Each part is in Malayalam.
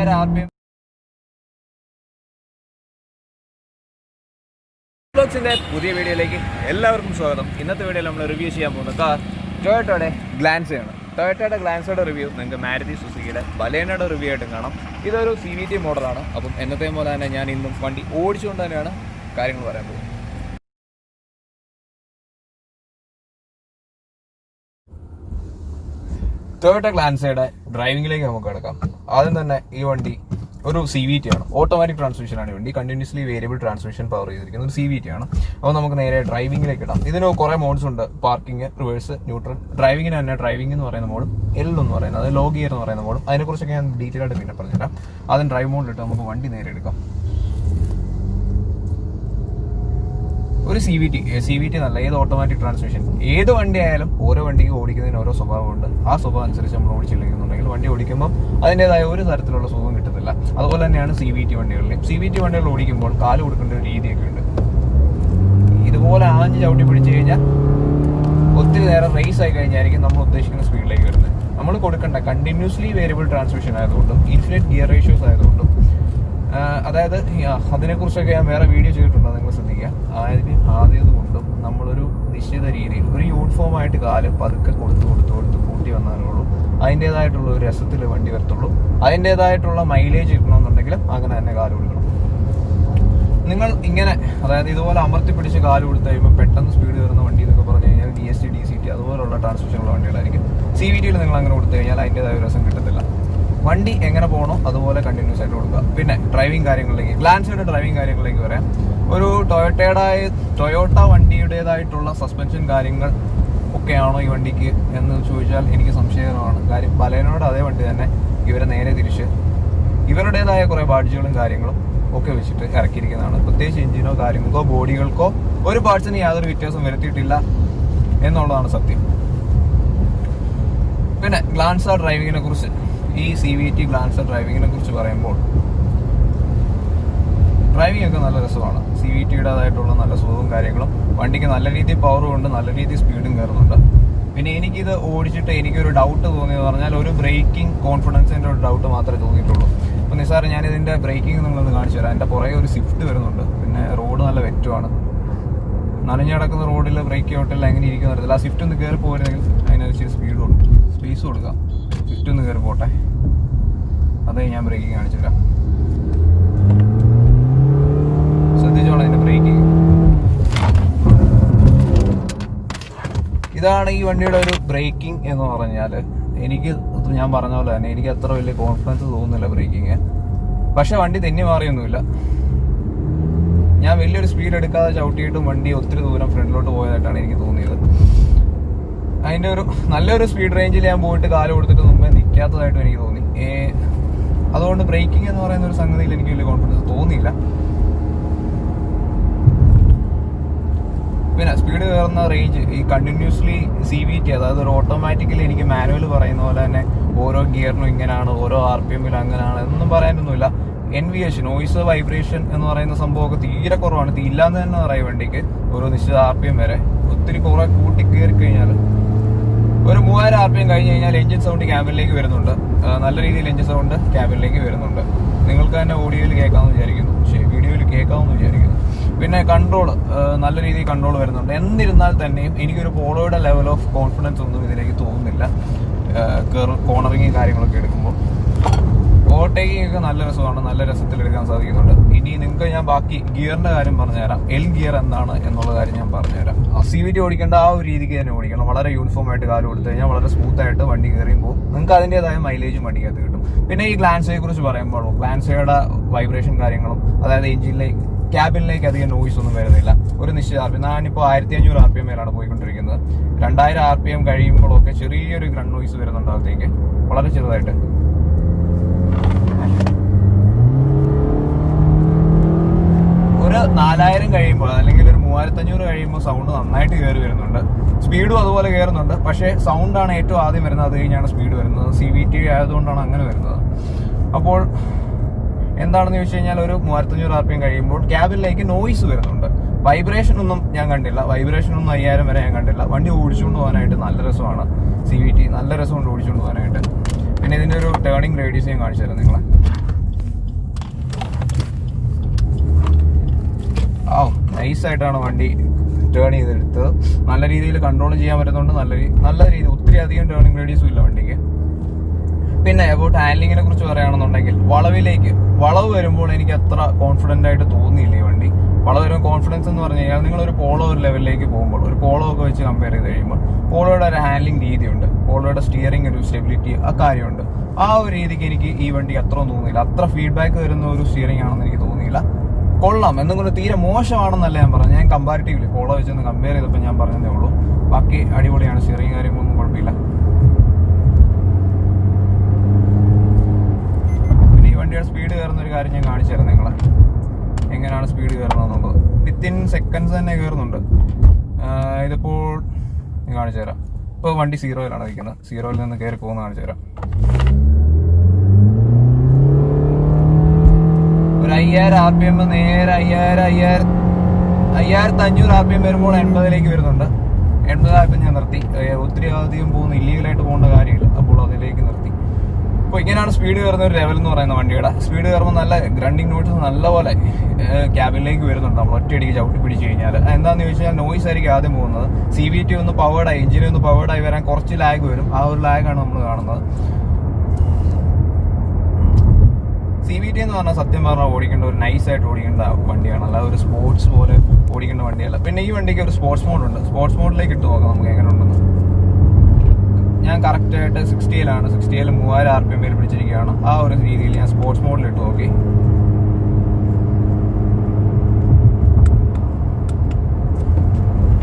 2000 RPM ബ്ലോഗ്സിന്റെ പുതിയ വീഡിയോയിലേക്ക് എല്ലാവർക്കും സ്വാഗതം. ഇന്നത്തെ വീഡിയോയിൽ നമ്മൾ റിവ്യൂ ചെയ്യാൻ പോകുന്ന കാർ ടൊയോട്ടയുടെ ഗ്ലാൻസയാണ്. ടൊയോട്ടയുടെ ഗ്ലാൻസയുടെ റിവ്യൂ നിങ്ങൾക്ക് മാരുതി സുസുക്കിയുടെ ബലേനയുടെ റിവ്യൂ ആയിട്ടും കാണാം. ഇതൊരു CVT മോഡലാണ്. അപ്പം എന്നത്തെ പോലെ തന്നെ ഞാൻ ഇന്നും വണ്ടി ഓടിച്ചുകൊണ്ട് തന്നെയാണ് കാര്യങ്ങൾ പറയാൻ പോകുന്നത്. ടൊയോട്ട ഗ്ലാൻസയുടെ ഡ്രൈവിംഗിലേക്ക് നമുക്ക് കിടക്കാം. ആദ്യം തന്നെ ഈ വണ്ടി ഒരു CVT ആണ്. ഓട്ടോമാറ്റിക് ട്രാൻസ്മിഷൻ ആണ് വണ്ടി. കണ്ടിന്യൂസ്ലി വേരിയബിൾ ട്രാൻസ്മിഷൻ പവർ ചെയ്തിരിക്കുന്ന ഒരു CVT ആണ്. അപ്പോൾ നമുക്ക് നേരെ ഡ്രൈവിംഗിലേക്ക് ഇടാം. ഇതിന് കുറേ മോഡ്സ് ഉണ്ട്. Parking, reverse, neutral. ഡ്രൈവിംഗിന് തന്നെ ഡ്രൈവിംഗ് എന്ന് പറയുന്ന മോഡും L എന്ന് പറയുന്നത്, അത് ലോ ഗിയർ എന്ന് പറയുന്ന മോഡും. അതിനെക്കുറിച്ചൊക്കെ ഞാൻ ഡീറ്റെയിൽ ആയിട്ട് പിന്നെ പറഞ്ഞുതരാം. ആദ്യം ഡ്രൈവ് മോഡിലിട്ട് നമുക്ക് വണ്ടി നേരെ എടുക്കാം. ഒരു CVT നല്ല ഏത് ഓട്ടോമാറ്റിക് ട്രാൻസ്മിഷൻ ഏത് വണ്ടി ആയാലും ഓരോ വണ്ടിക്ക് ഓടിക്കുന്നതിന് ഓരോ സ്വഭാവമുണ്ട്. ആ സ്വഭാവം അനുസരിച്ച് നമ്മൾ ഓടിച്ചില്ലെന്നുണ്ടെങ്കിൽ വണ്ടി ഓടിക്കുമ്പോൾ അതിൻ്റെതായ ഒരു തരത്തിലുള്ള സുഖം കിട്ടുന്നില്ല. അതുപോലെ തന്നെയാണ് CVT വണ്ടികളിൽ. CVT വണ്ടികൾ ഓടിക്കുമ്പോൾ കാല് കൊടുക്കേണ്ട ഒരു രീതിയൊക്കെ ഉണ്ട്. ഇതുപോലെ ആഞ്ഞ് ചവിട്ടി പിടിച്ചു കഴിഞ്ഞാൽ ഒത്തിരി നേരം റേസ് ആയി കഴിഞ്ഞായിരിക്കും നമ്മൾ ഉദ്ദേശിക്കുന്ന സ്പീഡിലേക്ക് വരുന്നത്. നമ്മൾ കൊടുക്കേണ്ട കണ്ടിന്യൂസ്ലി വേരിയബിൾ ട്രാൻസ്മിഷൻ ആയതുകൊണ്ടും ഇൻഫിനിറ്റ് ഗിയർ റേഷ്യോസ് ആയതുകൊണ്ടും, അതായത് അതിനെക്കുറിച്ചൊക്കെ ഞാൻ വേറെ വീഡിയോ ചെയ്തിട്ടുണ്ട്, നിങ്ങൾ ശ്രദ്ധിക്കുക. ആദ്യതുകൊണ്ടും നമ്മളൊരു നിശ്ചിത രീതിയിൽ ഒരു യൂണിഫോം ആയിട്ട് കാല് പതുക്കെ കൊടുത്ത് കൂട്ടി വന്നാലുള്ളൂ അതിൻ്റെതായിട്ടുള്ള ഒരു രസത്തിൽ വണ്ടി വരത്തുള്ളൂ. അതിൻ്റെതായിട്ടുള്ള മൈലേജ് കിട്ടണമെന്നുണ്ടെങ്കിലും അങ്ങനെ തന്നെ കാല് കൊടുക്കണം. നിങ്ങൾ ഇങ്ങനെ അതായത് ഇതുപോലെ അമർത്തി പിടിച്ച് കാല് കൊടുത്തു കഴിയുമ്പോൾ പെട്ടെന്ന് സ്പീഡ് കയറുന്ന വണ്ടി എന്നൊക്കെ പറഞ്ഞു കഴിഞ്ഞാൽ DST DCT അതുപോലുള്ള ട്രാൻസ്മിഷനുള്ള വണ്ടികളായിരിക്കും. CVTയിൽ നിങ്ങൾ അങ്ങനെ കൊടുത്തു കഴിഞ്ഞാൽ അതിൻ്റെതായ ഒരു രസം കിട്ടത്തില്ല. വണ്ടി എങ്ങനെ പോകണോ അതുപോലെ കണ്ടിന്യൂസ് ആയിട്ട് കൊടുക്കുക. പിന്നെ ഡ്രൈവിംഗ് കാര്യങ്ങളിലേക്ക്, ഗ്ലാൻസയുടെ ഡ്രൈവിംഗ് കാര്യങ്ങളിലേക്ക് പറയാം. ഒരു ടൊയോട്ട വണ്ടിയുടേതായിട്ടുള്ള സസ്പെൻഷൻ കാര്യങ്ങൾ ഒക്കെയാണോ ഈ വണ്ടിക്ക് എന്ന് ചോദിച്ചാൽ എനിക്ക് സംശയകരമാണ്. കാര്യം ബലേനോയുടെ അതേ വണ്ടി തന്നെ ഇവരെ നേരെ തിരിച്ച് ഇവരുടേതായ കുറേ ബാഡ്ജുകളും കാര്യങ്ങളും ഒക്കെ വെച്ചിട്ട് ഇറക്കിയിരിക്കുന്നതാണ്. പ്രത്യേകിച്ച് എഞ്ചിനോ കാര്യങ്ങൾക്കോ ബോഡികൾക്കോ ഒരു പാർട്സിന് യാതൊരു വ്യത്യാസം വരുത്തിയിട്ടില്ല എന്നുള്ളതാണ് സത്യം. പിന്നെ ഗ്ലാൻസ ഡ്രൈവിങ്ങിനെ കുറിച്ച്, ഈ CVT ഗ്ലാൻസ ഡ്രൈവിങ്ങിനെ കുറിച്ച് പറയുമ്പോൾ ഡ്രൈവിംഗ് ഒക്കെ നല്ല രസമാണ്. CVTയുടേതായിട്ടുള്ള നല്ല സുഖവും കാര്യങ്ങളും, വണ്ടിക്ക് നല്ല രീതിയിൽ പവറും ഉണ്ട്, നല്ല രീതിയിൽ സ്പീഡും കയറുന്നുണ്ട്. പിന്നെ എനിക്കിത് ഓടിച്ചിട്ട് എനിക്കൊരു ഡൗട്ട് തോന്നിയെന്ന് പറഞ്ഞാൽ ഒരു ബ്രേക്കിംഗ് കോൺഫിഡൻസിൻ്റെ ഒരു ഡൗട്ട് മാത്രമേ തോന്നിയിട്ടുള്ളൂ. അപ്പോൾ നിസ്സാരം ഞാനിതിൻ്റെ ബ്രേക്കിംഗ് നിങ്ങളൊന്ന് കാണിച്ചു തരാം. എൻ്റെ പുറകെ ഒരു സ്വിഫ്റ്റ് വരുന്നുണ്ട്. പിന്നെ റോഡ് നല്ല വെറ്റുമാണ്. നനഞ്ഞു കിടക്കുന്ന റോഡിൽ ബ്രേക്ക് ഔട്ടില്ല എങ്ങനെ ഇരിക്കുന്ന അറിയത്തില്ല. ആ സ്വിഫ്റ്റ് ഒന്ന് കയറി പോരുന്നെങ്കിൽ അതിനനുസരിച്ച് സ്പീഡ് കൊടുക്കും, സ്പേസ് കൊടുക്കാം. സ്വിഫ്റ്റ് ഒന്ന് കയറി പോട്ടെ, അതേ ഞാൻ ബ്രേക്കിംഗ് കാണിച്ചു തരാം. ശ്രദ്ധിച്ചോളാം ഇതിൻ്റെ ബ്രേക്കിംഗ്. ഇതാണ് ഈ വണ്ടിയുടെ ഒരു ബ്രേക്കിംഗ് എന്ന് പറഞ്ഞാൽ. എനിക്ക് ഞാൻ പറഞ്ഞ പോലെ തന്നെ എനിക്ക് അത്ര വലിയ കോൺഫിഡൻസ് തോന്നുന്നില്ല ബ്രേക്കിങ്. പക്ഷെ വണ്ടി തെന്നി മാറിയൊന്നുമില്ല. ഞാൻ വലിയൊരു സ്പീഡ് എടുക്കാതെ ചവിട്ടിയിട്ടും വണ്ടി ഒത്തിരി ദൂരം ഫ്രണ്ടിലോട്ട് പോയതായിട്ടാണ് എനിക്ക് തോന്നിയത്. അതിൻ്റെ ഒരു നല്ലൊരു സ്പീഡ് റേഞ്ചിൽ ഞാൻ പോയിട്ട് കാല് കൊടുത്തിട്ട് മുമ്പേ നിൽക്കാത്തതായിട്ടും എനിക്ക് തോന്നി. അതുകൊണ്ട് ബ്രേക്കിംഗ് എന്ന് പറയുന്ന ഒരു സംഗതിയിൽ എനിക്ക് വലിയ കോൺഫിഡൻസ് തോന്നിയില്ല. പിന്നെ സ്പീഡ് കയറുന്ന റേഞ്ച്, ഈ കണ്ടിന്യൂസ്ലി CVT അതായത് ഒരു ഓട്ടോമാറ്റിക്കലി എനിക്ക് മാനുവൽ പറയുന്ന പോലെ തന്നെ ഓരോ ഗിയറിനും ഇങ്ങനെയാണ്, ഓരോ RPMൽ അങ്ങനെയാണ് എന്നൊന്നും പറയാനൊന്നുമില്ല. NVH നോയിസ് വൈബ്രേഷൻ എന്ന് പറയുന്ന സംഭവമൊക്കെ തീരെ കുറവാണ്. ഇല്ലാന്ന് തന്നെ പറയും വണ്ടിക്ക്. ഒരു നിശ്ചിത RPM വരെ ഒത്തിരി കുറെ കൂട്ടി കയറി കഴിഞ്ഞാൽ ഒരു 3000 RPM കഴിഞ്ഞ് കഴിഞ്ഞാൽ എഞ്ചിൻ സൗണ്ട് ക്യാബിനിലേക്ക് വരുന്നുണ്ട്. നല്ല രീതിയിൽ എഞ്ചിൻ സൗണ്ട് ക്യാബിനിലേക്ക് വരുന്നുണ്ട്. നിങ്ങൾക്ക് തന്നെ ഓഡിയോയിൽ കേൾക്കാമെന്ന് വിചാരിക്കുന്നു, വീഡിയോയിൽ കേൾക്കാമെന്ന് വിചാരിക്കുന്നു. പിന്നെ കൺട്രോൾ, നല്ല രീതിയിൽ കൺട്രോൾ വരുന്നുണ്ട്. എന്നിരുന്നാൽ തന്നെയും എനിക്കൊരു പോളോയുടെ ലെവൽ ഓഫ് കോൺഫിഡൻസ് ഒന്നും ഇതിലേക്ക് തോന്നുന്നില്ല. കോർണറിങ് കാര്യങ്ങളൊക്കെ എടുക്കുമ്പോൾ ഓവർടേക്കിംഗ് ഒക്കെ നല്ല രസമാണ്, നല്ല രസത്തിൽ എടുക്കാൻ സാധിക്കുന്നുണ്ട്. ഇനി നിങ്ങൾക്ക് ഞാൻ ബാക്കി ഗിയറിന്റെ കാര്യം പറഞ്ഞുതരാം. L ഗിയർ എന്താണ് എന്നുള്ള കാര്യം ഞാൻ പറഞ്ഞുതരാം. CVT ഓടിക്കേണ്ട ആ ഒരു രീതിക്ക് തന്നെ ഓടിക്കണം. വളരെ യൂണിഫോം ആയിട്ട് കാല് കൊടുത്തു കഴിഞ്ഞാൽ വളരെ സ്മൂത്ത് ആയിട്ട് വണ്ടി കയറിയുമ്പോൾ നിങ്ങൾക്ക് അതിൻ്റെതായ മൈലേജും വണ്ടിക്കകത്ത് കിട്ടും. പിന്നെ ഈ ഗ്ലാൻസയെ കുറിച്ച് പറയുമ്പോൾ ഗ്ലാൻസയുടെ വൈബ്രേഷൻ കാര്യങ്ങളും, അതായത് എഞ്ചിനിലേക്ക് ക്യാബിനിലേക്ക് അധികം നോയിസ് ഒന്നും വരുന്നില്ല. ഒരു നിശ്ചിത RPM, ഞാനിപ്പോൾ 1500 RPMയിലാണ് പോയിക്കൊണ്ടിരിക്കുന്നത്. 2000 RPM കഴിയുമ്പോഴൊക്കെ ചെറിയൊരു ഗ്രൺ നോയിസ് വരുന്നുണ്ട് അകത്തേക്ക്, വളരെ ചെറുതായിട്ട്. ഒരു 4000 കഴിയുമ്പോൾ അല്ലെങ്കിൽ ഒരു 3500 കഴിയുമ്പോൾ സൗണ്ട് നന്നായിട്ട് കയറി വരുന്നുണ്ട്. സ്പീഡും അതുപോലെ കയറുന്നുണ്ട്. പക്ഷേ സൗണ്ടാണ് ഏറ്റവും ആദ്യം വരുന്നത്, അത് കഴിഞ്ഞാണ് സ്പീഡ് വരുന്നത്. CVT ആയതുകൊണ്ടാണ് അങ്ങനെ വരുന്നത്. അപ്പോൾ എന്താണെന്ന് ചോദിച്ചു കഴിഞ്ഞാൽ ഒരു 3500 RPM കഴിയുമ്പോൾ ക്യാബിനിലേക്ക് നോയിസ് വരുന്നുണ്ട്. വൈബ്രേഷൻ ഒന്നും ഞാൻ കണ്ടില്ല. വൈബ്രേഷൻ ഒന്നും 5000 വരെ ഞാൻ കണ്ടില്ല. വണ്ടി ഓടിച്ചുകൊണ്ട് പോകാനായിട്ട് നല്ല രസമാണ്. CVT നല്ല രസമുണ്ട് ഓടിച്ചുകൊണ്ട് പോകാനായിട്ട്. പിന്നെ ഇതിൻ്റെ ഒരു ടേണിംഗ് റേഡിയസ് ഞാൻ കാണിച്ചു തരാം നിങ്ങളെ. നൈസായിട്ടാണ് വണ്ടി ടേൺ ചെയ്തെടുത്തത്. നല്ല രീതിയിൽ കൺട്രോൾ ചെയ്യാൻ പറ്റുന്നുണ്ട്. നല്ല രീതിയിൽ ഒത്തിരി അധികം ടേണിംഗ് റേഡിയസും ഇല്ല വണ്ടിക്ക്. പിന്നെ അബൌട്ട് ഹാൻഡ്ലിങ്ങിനെ കുറിച്ച് പറയുകയാണെന്നുണ്ടെങ്കിൽ വളവ് വരുമ്പോൾ എനിക്ക് അത്ര കോൺഫിഡന്റ് ആയിട്ട് തോന്നിയില്ല ഈ വണ്ടി. വളവ് വരുമ്പോൾ കോൺഫിഡൻസ് എന്ന് പറഞ്ഞു കഴിഞ്ഞാൽ നിങ്ങളൊരു പോളോ ഒരു ലെവലിലേക്ക് പോകുമ്പോൾ, ഒരു പോളോ ഒക്കെ വെച്ച് കമ്പയർ ചെയ്ത് കഴിയുമ്പോൾ പോളോയുടെ ഒരു ഹാൻഡ്ലിംഗ് രീതിയുണ്ട്, പോളോയുടെ സ്റ്റിയറിംഗ് ഒരു സ്റ്റെബിലിറ്റി ആ കാര്യമുണ്ട്. ആ ഒരു രീതിക്ക് എനിക്ക് ഈ വണ്ടി അത്ര തോന്നിയില്ല. അത്ര ഫീഡ്ബാക്ക് വരുന്ന ഒരു സ്റ്റിയറിംഗ് ആണെന്ന് എനിക്ക് തോന്നിയില്ല. കൊള്ളാം എന്നുകൊണ്ട് തീരെ മോശമാണെന്നല്ല ഞാൻ പറഞ്ഞു. ഞാൻ കമ്പാരിറ്റീവ്ലി പോളോ വെച്ചൊന്ന് കമ്പയർ ചെയ്തപ്പോൾ ഞാൻ പറഞ്ഞതേ ഉള്ളൂ. ബാക്കി അടിപൊളിയാണ്, സ്റ്റിയറിംഗ് കാര്യങ്ങളൊന്നും കുഴപ്പമില്ല. പിന്നെ ഈ വണ്ടിയുടെ സ്പീഡ് കയറുന്ന ഒരു കാര്യം ഞാൻ കാണിച്ചു തരാം നിങ്ങളെ, എങ്ങനെയാണ് സ്പീഡ് കയറുന്നതെന്നുള്ളത്. വിത്തിൻ സെക്കൻഡ്സ് തന്നെ കയറുന്നുണ്ട്. ഇതിപ്പോൾ ഞാൻ കാണിച്ചു തരാം. ഇപ്പോൾ വണ്ടി 0-യിലാണ് നിൽക്കുന്നത്. 0-യിൽ നിന്ന് കയറി പോകുന്ന കാണിച്ചു തരാം. ഒരു 5000 RPM നേരെ 5500 RPM വരുമ്പോൾ 80-ലേക്ക് വരുന്നുണ്ട്. 80 ഞാൻ നിർത്തി. ഒത്തിരി അധികം പോകുന്ന ഇല്ലീഗലായിട്ട് പോകേണ്ട കാര്യമില്ല, അപ്പോൾ അതിലേക്ക് നിർത്തി. അപ്പോൾ ഇങ്ങനെയാണ് സ്പീഡ് കയറുന്ന ഒരു ലെവൽ എന്ന് പറയുന്ന വണ്ടിയുടെ. സ്പീഡ് കയറുമ്പോൾ നല്ല ഗ്രണ്ടിങ് നോയ്സ് നല്ലപോലെ ക്യാബിനിലേക്ക് വരുന്നുണ്ട് നമ്മൾ ഒറ്റയടിക്ക് ചവിട്ടി പിടിച്ചു കഴിഞ്ഞാൽ. എന്താണെന്ന് ചോദിച്ചാൽ നോയ്സ് ആയിരിക്കും ആദ്യം പോകുന്നത്. CVT ഒന്ന് പവേർഡായി, എഞ്ചിനെ ഒന്ന് പവേർഡായി വരാൻ കുറച്ച് ലാഗ് വരും. ആ ഒരു ലാഗാണ് നമ്മൾ കാണുന്നത്. CVT എന്ന് പറഞ്ഞാൽ സത്യം പറഞ്ഞാൽ ഓടിക്കേണ്ട ഒരു നൈസായിട്ട് ഓടിക്കേണ്ട വണ്ടിയാണ്, അല്ലാതെ ഒരു സ്പോർട്സ് പോലെ ഓടിക്കേണ്ട വണ്ടിയല്ല. പിന്നെ ഈ വണ്ടിക്ക് ഒരു സ്പോർട്സ് മോഡ് ഉണ്ട്. സ്പോർട്സ് മോഡിലേക്ക് ഇട്ട് നോക്കാം നമുക്ക് എങ്ങനെ ഉണ്ടെന്ന്. ഞാൻ കറക്റ്റായിട്ട് 60-യിലാണ്. 60-യിൽ 3000 RPM പിടിച്ചിരിക്കുകയാണ്. ആ ഒരു രീതിയിൽ ഞാൻ സ്പോർട്സ് മോഡിൽ ഇട്ട് നോക്കി.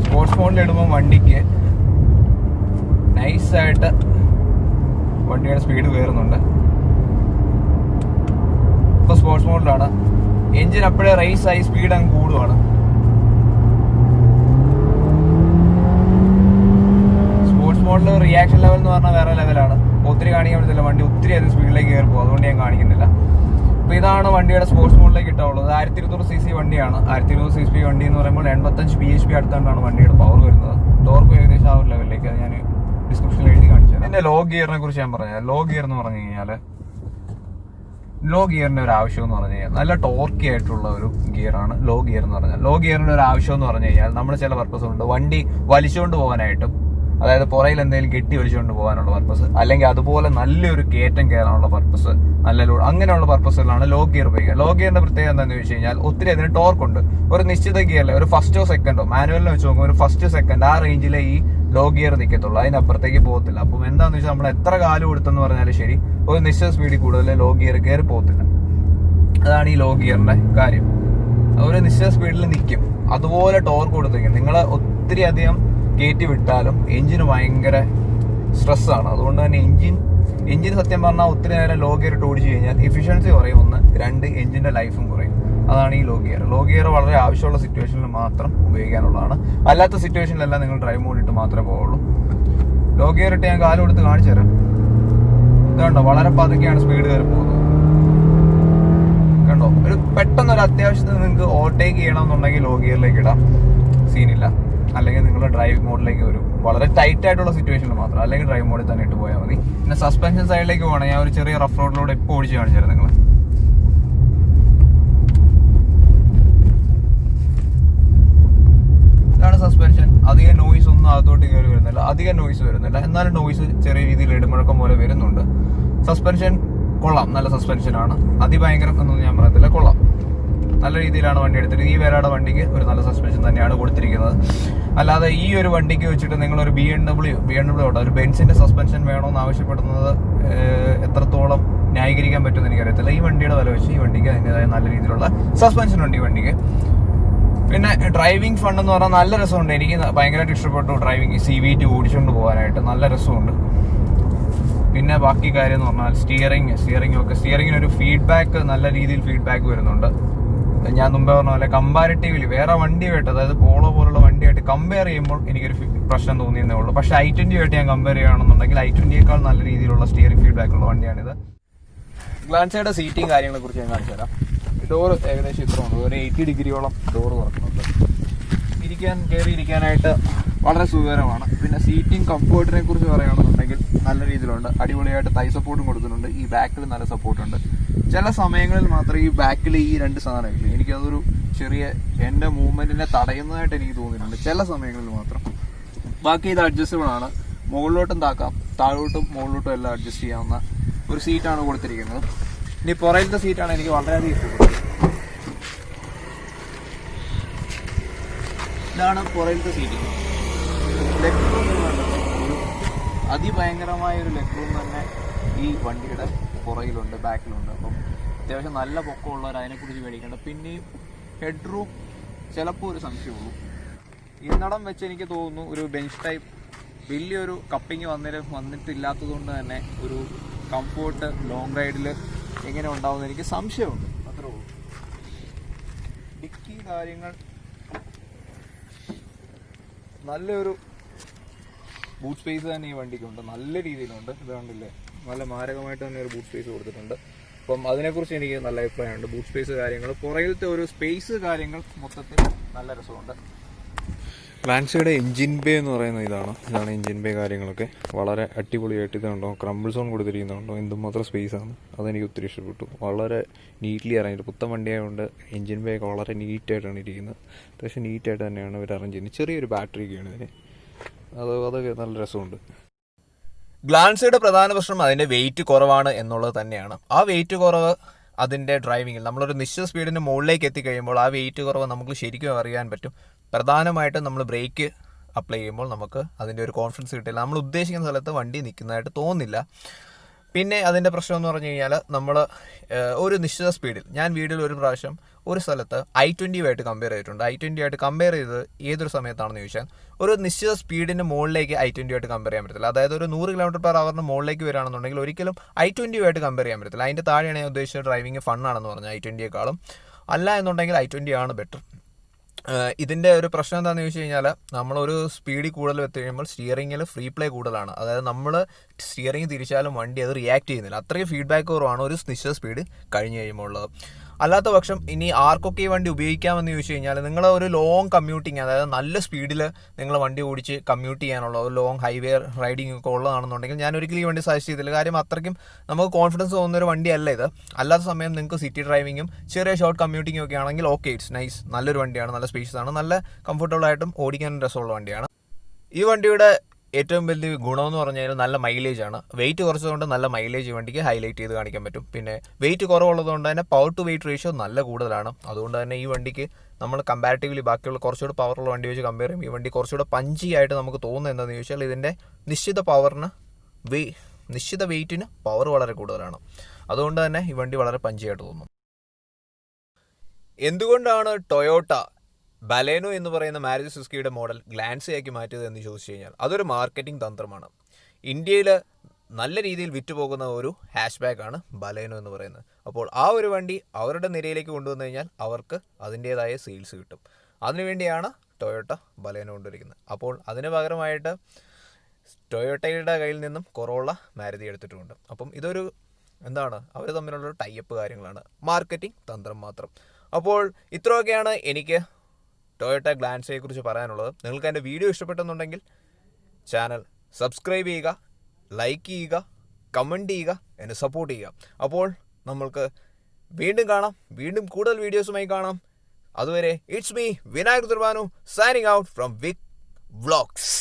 സ്പോർട്സ് മോഡിൽ ഇടുമ്പോൾ വണ്ടിക്ക് നൈസായിട്ട് വണ്ടിയുടെ സ്പീഡ് കയറുന്നുണ്ട്. ഇപ്പോൾ സ്പോർട്സ് മോഡിലാണ്. എഞ്ചിൻ അപ്പോഴേ റേസ് ആയി സ്പീഡ് അങ്ങ് കൂടുവാണ്. സ്പോർട്സ് മോഡിൽ റിയാക്ഷൻ ലെവൽ എന്ന് പറഞ്ഞാൽ വേറെ ലെവലാണ്. ഒത്തിരി കാണിക്കാൻ പറ്റത്തില്ല, വണ്ടി ഒത്തിരി അധികം സ്പീഡിലേക്ക് കയറി പോകും, അതുകൊണ്ട് ഞാൻ കാണിക്കുന്നില്ല. അപ്പോൾ ഇതാണ് വണ്ടിയുടെ സ്പോർട്സ് മോഡിലേക്ക് ഇട്ടുള്ളത്. 1200cc വണ്ടിയാണ്. 1200cc വണ്ടി എന്ന് പറയുമ്പോൾ 85 bhp അടുത്താണ്ടാണ് വണ്ടിയുടെ പവർ വരുന്നത്. ടോർക്ക് ഏകദേശം ആ ഒരു ലെവലിലേക്ക്, അത് ഞാൻ ഡിസ്ക്രിപ്ഷനിൽ എഴുതി കാണിച്ചു തരാം. പിന്നെ ലോ ഗിയറിനെ കുറിച്ച് ഞാൻ പറഞ്ഞാൽ, ലോ ഗിയർ എന്ന് പറഞ്ഞു കഴിഞ്ഞാൽ ലോ ഗിയറിന്റെ ഒരു ആവശ്യം എന്ന് പറഞ്ഞു കഴിഞ്ഞാൽ നല്ല ടോർക്കി ആയിട്ടുള്ള ഒരു ഗിയറാണ് ലോ ഗിയർ എന്ന് പറഞ്ഞാൽ. ലോ ഗിയറിന്റെ ഒരു ആവശ്യം എന്ന് പറഞ്ഞു കഴിഞ്ഞാൽ നമ്മൾ ചില പർപ്പസ് ഉണ്ട്, വണ്ടി വലിച്ചുകൊണ്ട് പോകാനായിട്ടും, അതായത് പുറയിൽ എന്തെങ്കിലും കെട്ടി വലിച്ചുകൊണ്ട് പോകാനുള്ള പർപ്പസ്, അല്ലെങ്കിൽ അതുപോലെ നല്ലൊരു കയറ്റം കയറാനുള്ള പർപ്പസ്, നല്ല ലോഡ്, അങ്ങനെയുള്ള പർപ്പസുകളാണ് ലോ ഗിയർ ഉപയോഗിക്കുക. ലോ ഗിയറിന്റെ പ്രത്യേകത എന്താണെന്ന് ചോദിച്ചു കഴിഞ്ഞാൽ ഒത്തിരി അതിന് ടോർക്ക് ഉണ്ട്. ഒരു നിശ്ചിത ഗിയറിൽ ഒരു ഫസ്റ്റോ സെക്കൻഡോ മാനുവലിനെ വെച്ച് നോക്കുമ്പോൾ ഒരു ഫസ്റ്റ് സെക്കൻഡ് ആ റേഞ്ചിലെ ഈ ലോ ഗിയർ നിൽക്കത്തുള്ളൂ, അതിനപ്പുറത്തേക്ക് പോകത്തില്ല. അപ്പം എന്താണെന്ന് വെച്ചാൽ നമ്മൾ എത്ര കാല് കൊടുത്തെന്ന് പറഞ്ഞാലും ശരി, ഒരു നിശ്ചിത സ്പീഡിൽ കൂടുതൽ ലോ ഗിയർ കയറി പോകത്തില്ല. അതാണ് ഈ ലോ ഗിയറിന്റെ കാര്യം. ഒരു നിശ്ചിത സ്പീഡിൽ നിൽക്കും, അതുപോലെ ടോർക്ക് കൊടുത്തിരിക്കും. നിങ്ങൾ ഒത്തിരി അധികം കയറ്റി വിട്ടാലും എഞ്ചിന് ഭയങ്കര സ്ട്രെസ്സാണ്. അതുകൊണ്ട് തന്നെ എഞ്ചിൻ സത്യം പറഞ്ഞാൽ ഒത്തിരി നേരം ലോ ഗിയർ ഇട്ട് ഓടിച്ചു കഴിഞ്ഞാൽ എഫിഷ്യൻസി കുറയും, 1, 2 എഞ്ചിന്റെ ലൈഫും കുറയും. അതാണ് ഈ ലോ ഗിയർ. ലോ ഗിയർ വളരെ ആവശ്യമുള്ള സിറ്റുവേഷനിൽ മാത്രം ഉപയോഗിക്കാനുള്ളതാണ്. അല്ലാത്ത സിറ്റുവേഷനിലെല്ലാം നിങ്ങൾ ഡ്രൈവ് മോഡ് ഇട്ട് മാത്രമേ പോവുള്ളൂ. ലോ ഗിയർ ഇട്ട് ഞാൻ കാല് കൊടുത്ത് കാണിച്ചു തരാം. ഇതുണ്ടോ, വളരെ പതുക്കെയാണ് സ്പീഡ് കയറി പോകുന്നത്. കണ്ടോ, ഒരു പെട്ടെന്നൊരു അത്യാവശ്യത്തിന് നിങ്ങൾക്ക് ഓവർടേക്ക് ചെയ്യണമെന്നുണ്ടെങ്കിൽ ലോ ഗിയറിലേക്ക് ഇടാം, സീനില്ല. അല്ലെങ്കിൽ നിങ്ങൾ ഡ്രൈവ് മോഡിലേക്ക് വരും, വളരെ ടൈറ്റ് ആയിട്ടുള്ള സിറ്റുവേഷനിൽ മാത്രം. അല്ലെങ്കിൽ ഡ്രൈവ് മോഡിൽ തന്നെ ഇട്ട് പോയാൽ മതി. പിന്നെ സസ്പെൻഷൻ സൈഡിലേക്ക് പോകണം. ഞാൻ ഒരു ചെറിയ റഫ് റോഡിലൂടെ ഇപ്പോൾ ഓടിച്ച് കാണിച്ചു തരാം നിങ്ങൾ. ഇതാണ് സസ്പെൻഷൻ. അധികം നോയ്സ് ഒന്നും അകത്തോട്ട് കയറി വരുന്നില്ല, അധികം നോയ്സ് വരുന്നില്ല. എന്നാലും നോയ്സ് ചെറിയ രീതിയിൽ ഇടിമുഴക്കം പോലെ വരുന്നുണ്ട്. സസ്പെൻഷൻ കൊള്ളാം, നല്ല സസ്പെൻഷനാണ്. അതിഭയങ്കരം എന്നൊന്നും ഞാൻ പറയത്തില്ല, കൊള്ളാം. നല്ല രീതിയിലാണ് വണ്ടി എടുത്തിട്ട്. ഈ വേലയുടെ വണ്ടിക്ക് ഒരു നല്ല സസ്പെൻഷൻ തന്നെയാണ് കൊടുത്തിരിക്കുന്നത്. അല്ലാതെ ഈ ഒരു വണ്ടിക്ക് വെച്ചിട്ട് നിങ്ങളൊരു BMW തൊട്ട് ഒരു ബെൻസിന്റെ സസ്പെൻഷൻ വേണമെന്ന് ആവശ്യപ്പെടുന്നത് എത്രത്തോളം ന്യായീകരിക്കാൻ പറ്റുമെന്ന് എനിക്കറിയത്തില്ല. ഈ വണ്ടിയുടെ വില വെച്ച് ഈ വണ്ടിക്ക് അതിൻ്റെതായ നല്ല രീതിയിലുള്ള സസ്പെൻഷൻ ഉണ്ട് ഈ വണ്ടിക്ക്. പിന്നെ ഡ്രൈവിംഗ് ഫണ്ട് എന്ന് പറഞ്ഞാൽ നല്ല രസമുണ്ട്. എനിക്ക് ഭയങ്കരമായിട്ട് ഇഷ്ടപ്പെട്ടു ഡ്രൈവിംഗ്. CVT ഓടിച്ചുകൊണ്ട് പോകാനായിട്ട് നല്ല രസമുണ്ട്. പിന്നെ ബാക്കി കാര്യം എന്ന് പറഞ്ഞാൽ സ്റ്റിയറിങ്ങിനൊരു ഫീഡ്ബാക്ക്, നല്ല രീതിയിൽ ഫീഡ്ബാക്ക് വരുന്നുണ്ട്. ഞാൻ മുമ്പേ പറഞ്ഞ പോലെ കമ്പാരിറ്റീവ്ലി വേറെ വണ്ടിയായിട്ട്, അതായത് പോളോ പോലുള്ള വണ്ടിയായിട്ട് കമ്പയർ ചെയ്യുമ്പോൾ എനിക്കൊരു പ്രശ്നം തോന്നിയെന്നേ ഉള്ളൂ. പക്ഷേ i20 ആയിട്ട് ഞാൻ കമ്പയർ ചെയ്യുകയാണെന്നുണ്ടെങ്കിൽ i20യേക്കാൾ നല്ല രീതിയിലുള്ള സ്റ്റിയറിംഗ് ഫീഡ്ബാക്ക് ഉള്ള വണ്ടിയാണിത്. ഗ്ലാൻസയുടെ സീറ്റിംഗ് കാര്യങ്ങളെ കുറിച്ച് ഞാൻ കാണിച്ചു തരാം. ഡോർ ഏകദേശം ഇത്രയുണ്ട്, ഒരു 80 ഡിഗ്രിയോളം ഡോർ തുറക്കുന്നുണ്ട്. കയറിയിരിക്കാനായിട്ട് വളരെ സുഖകരമാണ്. പിന്നെ സീറ്റിംഗ് കംഫേർട്ടിനെ കുറിച്ച് പറയുകയാണെന്നുണ്ടെങ്കിൽ നല്ല രീതിയിലുണ്ട്. അടിപൊളിയായിട്ട് തൈ സപ്പോർട്ടും കൊടുക്കുന്നുണ്ട്. ഈ ബാക്കിൽ നല്ല സപ്പോർട്ടുണ്ട്. ചില സമയങ്ങളിൽ മാത്രം ഈ ബാക്കിൽ ഈ 2 സാധനമില്ല, എനിക്കതൊരു ചെറിയ എൻ്റെ മൂവ്മെന്റിനെ തടയുന്നതായിട്ട് എനിക്ക് തോന്നിയിട്ടുണ്ട് ചില സമയങ്ങളിൽ മാത്രം. ബാക്കി ഇത് അഡ്ജസ്റ്റബിൾ ആണ്, മുകളിലോട്ടും താക്കാം, താഴോട്ടും മുകളിലോട്ടും എല്ലാം അഡ്ജസ്റ്റ് ചെയ്യാവുന്ന ഒരു സീറ്റാണ് കൊടുത്തിരിക്കുന്നത്. ഇനി പുറയിലത്തെ സീറ്റാണ് എനിക്ക് വളരെയധികം ഇഷ്ടപ്പെട്ടത്. ഇതാണ് പുറയിലത്തെ സീറ്റ്. ലെഗ് റൂം ഒരു അതിഭയങ്കരമായ ഒരു ലെഗ് റൂം തന്നെ ഈ വണ്ടിയുടെ പുറകിലുണ്ട്, ബാക്കിലുണ്ട്. അപ്പം അത്യാവശ്യം നല്ല പൊക്കമുള്ളവർ അതിനെക്കുറിച്ച് പേടിക്കേണ്ട. പിന്നെയും ഹെഡ് റൂം ചിലപ്പോൾ ഒരു സംശയമുള്ളൂ. ഇന്നടം വെച്ച് എനിക്ക് തോന്നുന്നു ഒരു ബെഞ്ച് ടൈപ്പ് വലിയൊരു കപ്പിങ് വന്നിട്ടില്ലാത്തത് കൊണ്ട് തന്നെ ഒരു കംഫോർട്ട് ലോങ് റൈഡിൽ എങ്ങനെ ഉണ്ടാവുമെന്ന് എനിക്ക് സംശയമുണ്ട്, അത്രേ ഉള്ളൂ. ഡിക്കി കാര്യങ്ങൾ നല്ലൊരു ബൂട്ട് സ്പേസ് തന്നെ ഈ വണ്ടിക്കുണ്ട്, നല്ല രീതിയിലുണ്ട്. ഇത് കണ്ടില്ലേ, നല്ല മാരകമായിട്ട് തന്നെ ഒരു ബൂട്ട് സ്പേസ് കൊടുത്തിട്ടുണ്ട്. അപ്പം അതിനെക്കുറിച്ച് എനിക്ക് നല്ല അഭിപ്രായമുണ്ട്. ബൂട്ട് സ്പേസ് കാര്യങ്ങൾ, പുറകിലത്തെ ഒരു സ്പേസ് കാര്യങ്ങൾ മൊത്തത്തിൽ നല്ല രസമുണ്ട്. ഗ്ലാൻസിയുടെ എൻജിൻ ബേ എന്ന് പറയുന്ന ഇതാണ് എൻജിൻ ബേ. കാര്യങ്ങളൊക്കെ വളരെ അടിപൊളിയായിട്ട് ഇതുണ്ടോ, ക്രംബിൾ സോൺ കൊടുത്തിരിക്കുന്നുണ്ടോ, എന്തുമാത്രം സ്പേസ് ആണ്, അതെനിക്ക് ഒത്തിരി ഇഷ്ടപ്പെട്ടു. വളരെ നീറ്റ്ലി അറേഞ്ച്, പുത്തൻ വണ്ടിയായതുകൊണ്ട് എൻജിൻ ബേ ഒക്കെ വളരെ നീറ്റായിട്ടാണ് ഇരിക്കുന്നത്. അത്യാവശ്യം നീറ്റായിട്ട് തന്നെയാണ് ഇവർ അറേഞ്ച് ചെയ്യുന്നത്. ചെറിയൊരു ബാറ്ററിയൊക്കെയാണ് ഇതിന്, അതൊക്കെ നല്ല രസമുണ്ട്. ഗ്ലാൻസിയുടെ പ്രധാന പ്രശ്നം അതിൻ്റെ വെയിറ്റ് കുറവാണ് എന്നുള്ളത് തന്നെയാണ്. ആ വെയിറ്റ് കുറവ് അതിൻ്റെ ഡ്രൈവിങ്ങിൽ നമ്മളൊരു നിശ്ചിത സ്പീഡിന് മുകളിലേക്ക് എത്തിക്കഴിയുമ്പോൾ ആ വെയിറ്റ് കുറവ് നമുക്ക് ശരിക്കും അറിയാൻ പറ്റും. പ്രധാനമായിട്ടും നമ്മൾ ബ്രേക്ക് അപ്ലൈ ചെയ്യുമ്പോൾ നമുക്ക് അതിൻ്റെ ഒരു കോൺഫിഡൻസ് കിട്ടില്ല, നമ്മൾ ഉദ്ദേശിക്കുന്ന സ്ഥലത്ത് വണ്ടി നിൽക്കുന്നതായിട്ട് തോന്നില്ല. പിന്നെ അതിൻ്റെ പ്രശ്നം എന്ന് പറഞ്ഞു കഴിഞ്ഞാൽ നമ്മൾ ഒരു നിശ്ചിത സ്പീഡിൽ, ഞാൻ വീഡിയോയിൽ ഒരു പ്രാവശ്യം ഒരു സ്ഥലത്ത് i20 കമ്പയർ ചെയ്തിട്ടുണ്ട്. i20 കമ്പയർ ചെയ്ത് ഏതൊരു സമയത്താണെന്ന് ചോദിച്ചാൽ ഒരു നിശ്ചിത സ്പീഡിന് മുകളിലേക്ക് i20 കമ്പയർ ചെയ്യാൻ പറ്റത്തില്ല. അതായത് ഒരു 100 km/h മുകളിലേക്ക് വരികയാണെന്നുണ്ടെങ്കിൽ ഒരിക്കലും i20 കമ്പയർ ചെയ്യാൻ പറ്റത്തില്ല. അതിൻ്റെ താഴെയാണ് ഞാൻ ഉദ്ദേശിച്ച ഡ്രൈവിംഗ് ഫണ്ണാണെന്ന് പറഞ്ഞാൽ i20യേക്കാളും. അല്ല എന്നുണ്ടെങ്കിൽ i20 ആണ് ബെറ്റർ. ഇതിൻ്റെ ഒരു പ്രശ്നം എന്താണെന്ന് ചോദിച്ചു കഴിഞ്ഞാൽ നമ്മളൊരു സ്പീഡിൽ കൂടുതൽ എത്തി കഴിയുമ്പോൾ സ്റ്റിയറിങ്ങിൽ ഫ്രീ പ്ലേ കൂടുതലാണ്. അതായത് നമ്മൾ സ്റ്റിയറിങ് തിരിച്ചാലും വണ്ടി അത് റിയാക്ട് ചെയ്യുന്നില്ല, അത്രയും ഫീഡ്ബാക്ക് കുറവാണ് ഒരു നിശ്ചിത സ്പീഡ് കഴിഞ്ഞ് കഴിയുമ്പോൾ ഉള്ളത്. അല്ലാത്ത പക്ഷം ഇനി ആർക്കൊക്കെ ഈ വണ്ടി ഉപയോഗിക്കാമെന്ന് ചോദിച്ചു കഴിഞ്ഞാൽ നിങ്ങൾ ഒരു ലോങ് കമ്മ്യൂട്ടിങ്, അതായത് നല്ല സ്പീഡിൽ നിങ്ങൾ വണ്ടി ഓടിച്ച് കമ്മ്യൂട്ട് ചെയ്യാനുള്ള ഒരു ലോങ് ഹൈവേ റൈഡിങ് ഒക്കെ ഉള്ളതാണെന്നുണ്ടെങ്കിൽ ഞാൻ ഒരിക്കലും ഈ വണ്ടി സജസ്റ്റ് ചെയ്തില്ല. കാര്യം അത്രയ്ക്കും നമുക്ക് കോൺഫിഡൻസ് തോന്നുന്ന ഒരു വണ്ടിയല്ല ഇത്. അല്ലാത്ത സമയം നിങ്ങൾക്ക് സിറ്റി ഡ്രൈവിങ്ങും ചെറിയ ഷോർട്ട് കമ്മ്യൂട്ടിങ്ങും ഒക്കെ ആണെങ്കിൽ ഓക്കെ, ഇറ്റ്സ് നൈസ്, നല്ലൊരു വണ്ടിയാണ്, നല്ല സ്പേഷ്യസ് ആണ്, നല്ല കംഫർട്ടബിൾ ആയിട്ടും ഓടിക്കാൻ രസമുള്ള വണ്ടിയാണ്. ഈ വണ്ടിയുടെ ഏറ്റവും വലിയ ഗുണമെന്ന് പറഞ്ഞു കഴിഞ്ഞാൽ നല്ല മൈലേജ് ആണ്. വെയിറ്റ് കുറച്ചതുകൊണ്ട് നല്ല മൈലേജ് ഈ വണ്ടിക്ക് ഹൈലൈറ്റ് ചെയ്ത് കാണിക്കാൻ പറ്റും. പിന്നെ വെയിറ്റ് കുറവുള്ളതുകൊണ്ട് തന്നെ പവർ ടു വെയിറ്റ് റേഷ്യോ നല്ല കൂടുതലാണ്. അതുകൊണ്ട് തന്നെ ഈ വണ്ടിക്ക് നമ്മൾ കമ്പാരിറ്റീവ്ലി ബാക്കിയുള്ള കുറച്ചുകൂടെ പവറുള്ള വണ്ടി വെച്ച് കമ്പയർ ചെയ്യും ഈ വണ്ടി കുറച്ചുകൂടെ പഞ്ചി ആയിട്ട് നമുക്ക് തോന്നുന്നത് എന്താണെന്ന് ചോദിച്ചാൽ ഇതിൻ്റെ നിശ്ചിത വെയിറ്റിന് പവർ വളരെ കൂടുതലാണ്. അതുകൊണ്ട് തന്നെ ഈ വണ്ടി വളരെ പഞ്ചിയായിട്ട് തോന്നും. എന്തുകൊണ്ടാണ് ടൊയോട്ട ബലേനോ എന്ന് പറയുന്ന മാരുതി സുസുക്കിയുടെ മോഡൽ ഗ്ലാൻസിയാക്കി മാറ്റിയത് എന്ന് ചോദിച്ചു കഴിഞ്ഞാൽ അതൊരു മാർക്കറ്റിംഗ് തന്ത്രമാണ്. ഇന്ത്യയിൽ നല്ല രീതിയിൽ വിറ്റുപോകുന്ന ഒരു ഹാഷ് ബാഗാണ് ബലേനോ എന്ന് പറയുന്നത്. അപ്പോൾ ആ ഒരു വണ്ടി അവരുടെ നിരയിലേക്ക് കൊണ്ടുവന്നു കഴിഞ്ഞാൽ അവർക്ക് അതിൻ്റേതായ സെയിൽസ് കിട്ടും. അതിനുവേണ്ടിയാണ് ടൊയോട്ട ബലേനോ കൊണ്ടുവരിക്കുന്നത്. അപ്പോൾ അതിന് പകരമായിട്ട് ടൊയോട്ടയുടെ കയ്യിൽ നിന്നും കൊറോള മാരുതി എടുത്തിട്ടുമുണ്ട്. അപ്പം ഇതൊരു അവർ തമ്മിലുള്ളൊരു ടൈപ്പ് കാര്യങ്ങളാണ്, മാർക്കറ്റിംഗ് തന്ത്രം മാത്രം. അപ്പോൾ ഇത്രയൊക്കെയാണ് എനിക്ക് ടൊയോട്ട ഗ്ലാൻസിയെ കുറിച്ച് പറയാനുള്ളത്. നിങ്ങൾക്ക് എൻ്റെ വീഡിയോ ഇഷ്ടപ്പെട്ടെന്നുണ്ടെങ്കിൽ ചാനൽ സബ്സ്ക്രൈബ് ചെയ്യുക, ലൈക്ക് ചെയ്യുക, കമൻറ്റ് ചെയ്യുക, എന്നെ സപ്പോർട്ട് ചെയ്യുക. അപ്പോൾ നമ്മൾക്ക് വീണ്ടും കാണാം, വീണ്ടും കൂടുതൽ വീഡിയോസുമായി കാണാം. അതുവരെ ഇറ്റ്സ് മീ വിനായക് ദുർബാനു signing out from Vic vlogs.